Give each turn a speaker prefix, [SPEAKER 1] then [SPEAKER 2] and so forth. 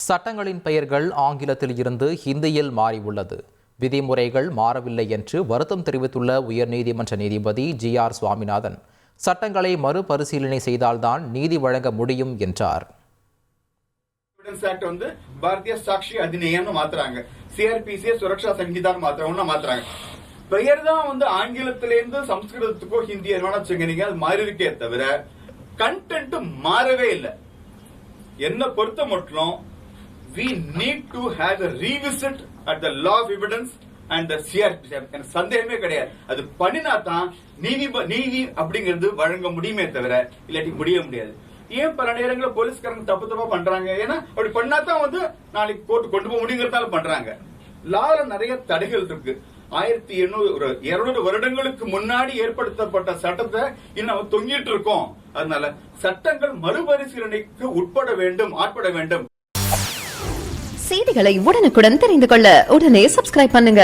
[SPEAKER 1] சட்டங்களின் பெயர்கள் ஆங்கிலத்தில் இருந்து ஹிந்தியில் மாறியுள்ளது. விதிமுறைகள் மாறவில்லை என்று வருத்தம் தெரிவித்துள்ள உயர்நீதிமன்ற நீதிபதி ஜி.ஆர். சுவாமிநாதன், சட்டங்களை மறுபரிசீலனை செய்தால்தான் நீதி வழங்க முடியும் என்றார்.
[SPEAKER 2] பாரதிய சாட்சி அதிநியம்னு மாத்துறாங்க, சிஆர்பிசி சுரக்ஷா சங்கீதான் மாத்துறாங்க. பெயர் தான் ஆங்கிலத்திலிருந்து சமஸ்கிருதத்துக்கோ ஹிந்தி வச்சுங்க, அது மாறி இருக்கே தவிர கண்டென்ட் மாறவே இல்லை. என்ன பொறுத்த மட்டும் we need to have a revisit at the law of evidence and the CRPC. சந்தேகமே கிடையாது. அது பண்ணினா தான் நீதி அப்படிங்கிறது வழங்க முடியுமே தவிர இல்லாட்டி முடியாது. ஏன் பல நேரங்களில் போலீஸ்காரங்க தப்பா பண்றாங்க? ஏன்னா அப்படி பண்ணா தான் நாளைக்கு கோர்ட்டு கொண்டு போக முடியுங்கிறதால பண்றாங்க. லால நிறைய தடைகள் இருக்கு. 1800 வருடங்களுக்கு முன்னாடி ஏற்படுத்தப்பட்ட சட்டத்தை இன்னும் தொங்கிட்டு இருக்கோம். அதனால சட்டங்கள் மறுபரிசீலனைக்கு ஆட்பட வேண்டும்.
[SPEAKER 3] செய்திகளை உடனுக்குடன் தெரிந்து கொள்ள உடனே சப்ஸ்கிரைப் பண்ணுங்க.